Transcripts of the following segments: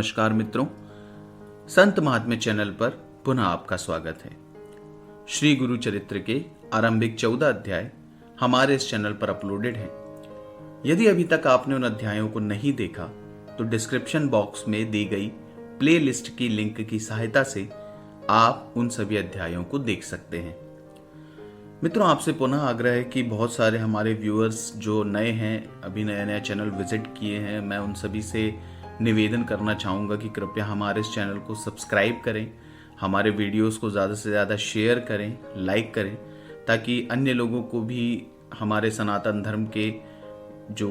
नमस्कार मित्रों, संत महात्म्य चैनल पर पुनः आपका स्वागत है। श्री गुरु चरित्र के आरंभिक 14 अध्याय हमारे इस चैनल पर अपलोडेड हैं। यदि अभी तक आपने उन अध्यायों को नहीं देखा तो डिस्क्रिप्शन बॉक्स में दी गई प्लेलिस्ट की लिंक की सहायता से आप उन सभी अध्यायों को देख सकते हैं। मित्रों, आपसे पुनः आग्रह है कि बहुत सारे हमारे व्यूअर्स जो नए हैं, अभी नया नया चैनल विजिट किए हैं, मैं उन सभी से निवेदन करना चाहूँगा कि कृपया हमारे इस चैनल को सब्सक्राइब करें, हमारे वीडियोस को ज़्यादा से ज़्यादा शेयर करें, लाइक करें, ताकि अन्य लोगों को भी हमारे सनातन धर्म के जो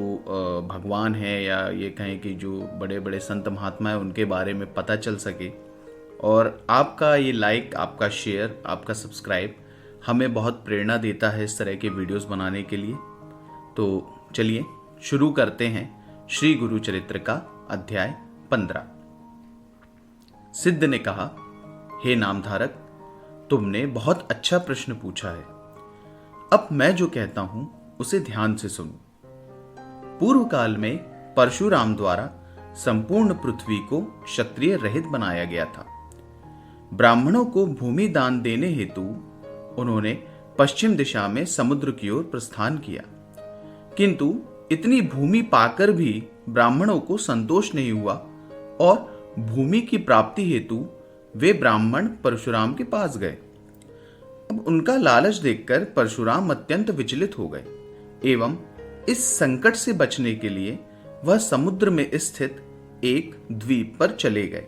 भगवान हैं या ये कहें कि जो बड़े बड़े संत महात्मा हैं उनके बारे में पता चल सके। और आपका ये लाइक, आपका शेयर, आपका सब्सक्राइब हमें बहुत प्रेरणा देता है इस तरह के वीडियोस बनाने के लिए। तो चलिए शुरू करते हैं श्री गुरु चरित्र का अध्याय 15। सिद्ध ने कहा, हे नामधारक, तुमने बहुत अच्छा प्रश्न पूछा है। अब मैं जो कहता हूं उसे ध्यान से सुनो। पूर्व काल में परशुराम द्वारा संपूर्ण पृथ्वी को क्षत्रिय रहित बनाया गया था। ब्राह्मणों को भूमि दान देने हेतु उन्होंने पश्चिम दिशा में समुद्र की ओर प्रस्थान किया, किंतु इतनी भूमि पाकर भी ब्राह्मणों को संतोष नहीं हुआ और भूमि की प्राप्ति हेतु वे ब्राह्मण परशुराम के पास गए। अब उनका लालच देखकर परशुराम अत्यंत विचलित हो गए एवं इस संकट से बचने के लिए वह समुद्र में स्थित एक द्वीप पर चले गए।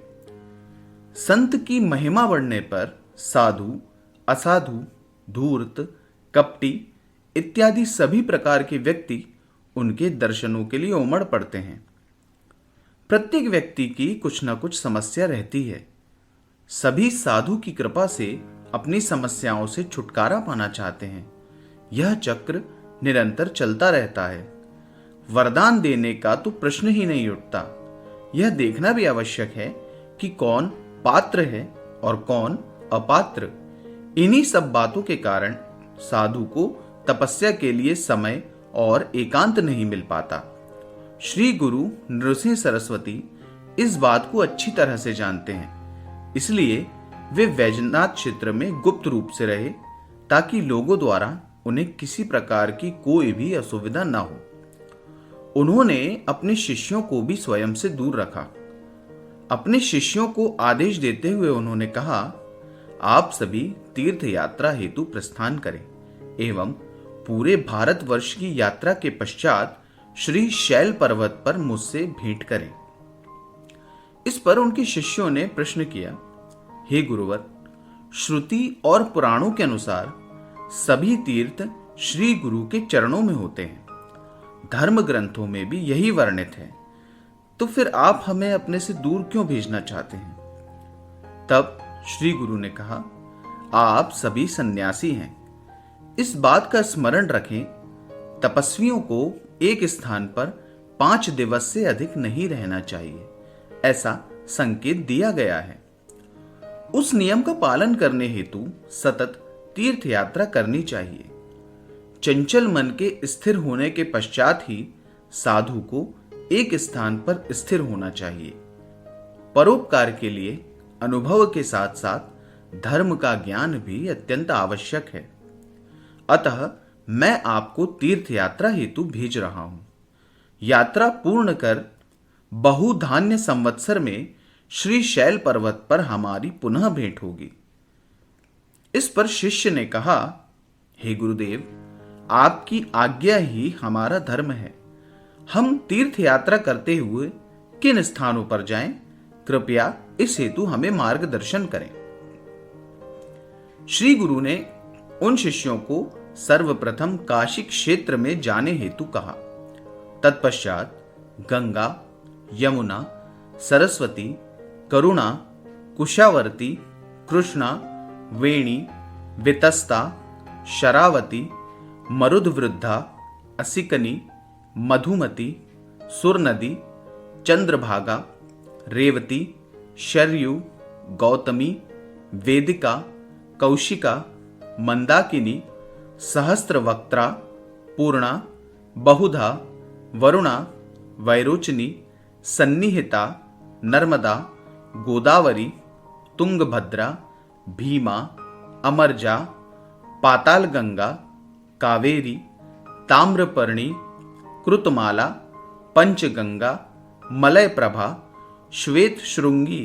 संत की महिमा बढ़ने पर साधु, असाधु, धूर्त, कपटी इत्यादि सभी प्रकार के व्यक्ति उनके दर्शनों के लिए उमड़ पड़ते हैं। प्रत्येक व्यक्ति की कुछ न कुछ समस्या रहती है। सभी साधु की कृपा से अपनी समस्याओं से छुटकारा पाना चाहते हैं। यह चक्र निरंतर चलता रहता है। वरदान देने का तो प्रश्न ही नहीं उठता। यह देखना भी आवश्यक है कि कौन पात्र है और कौन अपात्र। इन्हीं सब बातों के कारण साधु को तपस्या के लिए समय और एकांत नहीं मिल पाता। श्री गुरु नृसिंह सरस्वती इस बात को अच्छी तरह से जानते हैं, इसलिए वे वैजनाथ क्षेत्र में गुप्त रूप से रहे ताकि लोगों द्वारा उन्हें किसी प्रकार की कोई भी असुविधा न हो। उन्होंने अपने शिष्यों को भी स्वयं से दूर रखा। अपने शिष्यों को आदेश देते हुए उन्होंने कहा, आप सभी तीर्थ यात्रा हेतु प्रस्थान करें एवं पूरे भारतवर्ष की यात्रा के पश्चात श्री शैल पर्वत पर मुझसे भेंट करें। इस पर उनके शिष्यों ने प्रश्न किया, हे गुरुवर, श्रुति और पुराणों के अनुसार सभी तीर्थ श्री गुरु के चरणों में होते हैं। धर्म ग्रंथों में भी यही वर्णित है, तो फिर आप हमें अपने से दूर क्यों भेजना चाहते हैं? तब श्री गुरु ने कहा, आप सभी सन्यासी हैं। इस बात का स्मरण रखें, तपस्वियों को एक स्थान पर 5 दिवस से अधिक नहीं रहना चाहिए, ऐसा संकेत दिया गया है। उस नियम का पालन करने हेतु सतत तीर्थ यात्रा करनी चाहिए। चंचल मन के स्थिर होने के पश्चात ही साधु को एक स्थान पर स्थिर होना चाहिए। परोपकार के लिए अनुभव के साथ साथ धर्म का ज्ञान भी अत्यंत आवश्यक है। अतः मैं आपको तीर्थ यात्रा हेतु भेज रहा हूं। यात्रा पूर्ण कर बहुधान्य संवत्सर में श्री शैल पर्वत पर हमारी पुनः भेंट होगी। इस पर शिष्य ने कहा, हे गुरुदेव, आपकी आज्ञा ही हमारा धर्म है। हम तीर्थ यात्रा करते हुए किन स्थानों पर जाएं? कृपया इस हेतु हमें मार्गदर्शन करें। श्री गुरु ने उन शिष्यों को सर्वप्रथम काशी क्षेत्र में जाने हेतु कहा। तत्पश्चात गंगा, यमुना, सरस्वती, करुणा, कुशावर्ती, कृष्णा, वेणी, वितस्ता, शरावती, मरुदवृद्धा, असिकनी, मधुमती, सुरनदी, चंद्रभागा, रेवती, शरयू, गौतमी, वेदिका, कौशिका, मंदाकिनी, सहस्त्रवक्त्रा, पूर्णा, बहुधा, वरुणा, वैरोचनी, सन्निहिता, नर्मदा, गोदावरी, तुंगभद्रा, भीमा, अमरजा, पाताल गंगा, कावेरी, ताम्रपर्णी, कृतमाला, पंचगंगा, मलयप्रभा, श्वेत श्रृंगी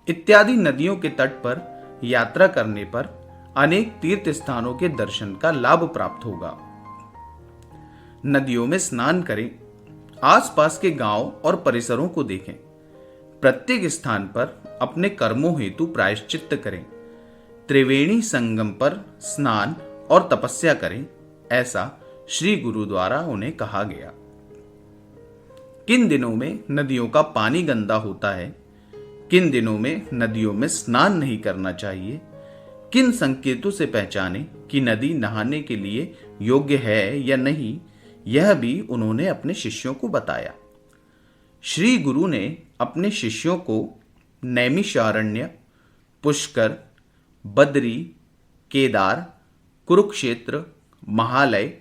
इत्यादि नदियों के तट पर यात्रा करने पर अनेक तीर्थ स्थानों के दर्शन का लाभ प्राप्त होगा। नदियों में स्नान करें, आसपास के गांव और परिसरों को देखें, प्रत्येक स्थान पर अपने कर्मों हेतु प्रायश्चित्त करें, त्रिवेणी संगम पर स्नान और तपस्या करें, ऐसा श्री गुरु द्वारा उन्हें कहा गया। किन दिनों में नदियों का पानी गंदा होता है, किन दिनों में नदियों में स्नान नहीं करना चाहिए, किन संकेतों से पहचाने कि नदी नहाने के लिए योग्य है या नहीं, यह भी उन्होंने अपने शिष्यों को बताया। श्री गुरु ने अपने शिष्यों को नैमिषारण्य, पुष्कर, बद्री, केदार, कुरुक्षेत्र, महालय,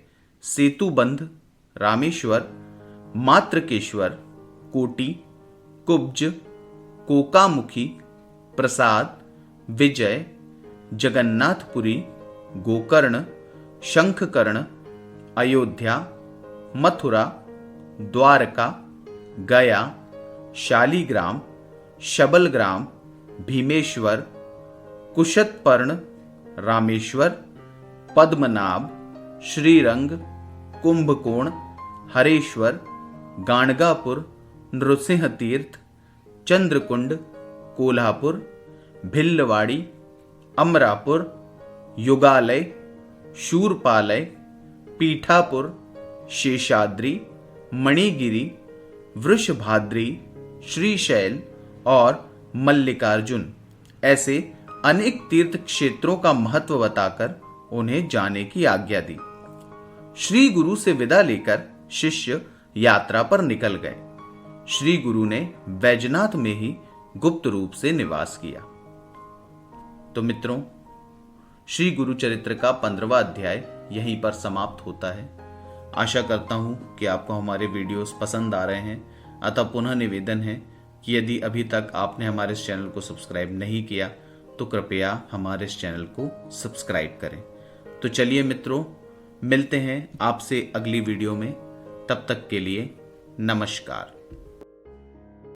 सेतुबंध, रामेश्वर, मात्रकेश्वर, कोटि, कुब्ज, कोकामुखी, प्रसाद, विजय, जगन्नाथपुरी, गोकर्ण, शंखकर्ण, अयोध्या, मथुरा, द्वारका, गया, शालीग्राम, शबलग्राम, भीमेश्वर, कुशतपर्ण, रामेश्वर, पद्मनाभ, श्रीरंग, कुंभकोण, हरेश्वर, गाणगापुर, नृसिंह तीर्थ, चंद्रकुंड, कोल्हापुर, भिल्लवाड़ी, अमरापुर, युगालय, शूरपालय, पीठापुर, शेषाद्री, मणिगिरी, वृषभाद्री, श्रीशैल और मल्लिकार्जुन ऐसे अनेक तीर्थ क्षेत्रों का महत्व बताकर उन्हें जाने की आज्ञा दी। श्री गुरु से विदा लेकर शिष्य यात्रा पर निकल गए। श्री गुरु ने बैजनाथ में ही गुप्त रूप से निवास किया। तो मित्रों, श्री गुरु चरित्र का 15वां अध्याय यहीं पर समाप्त होता है। आशा करता हूं कि आपको हमारे वीडियोस पसंद आ रहे हैं। अतः पुनः निवेदन है कि यदि अभी तक आपने हमारे इस चैनल को सब्सक्राइब नहीं किया तो कृपया हमारे इस चैनल को सब्सक्राइब करें। तो चलिए मित्रों, मिलते हैं आपसे अगली वीडियो में। तब तक के लिए नमस्कार।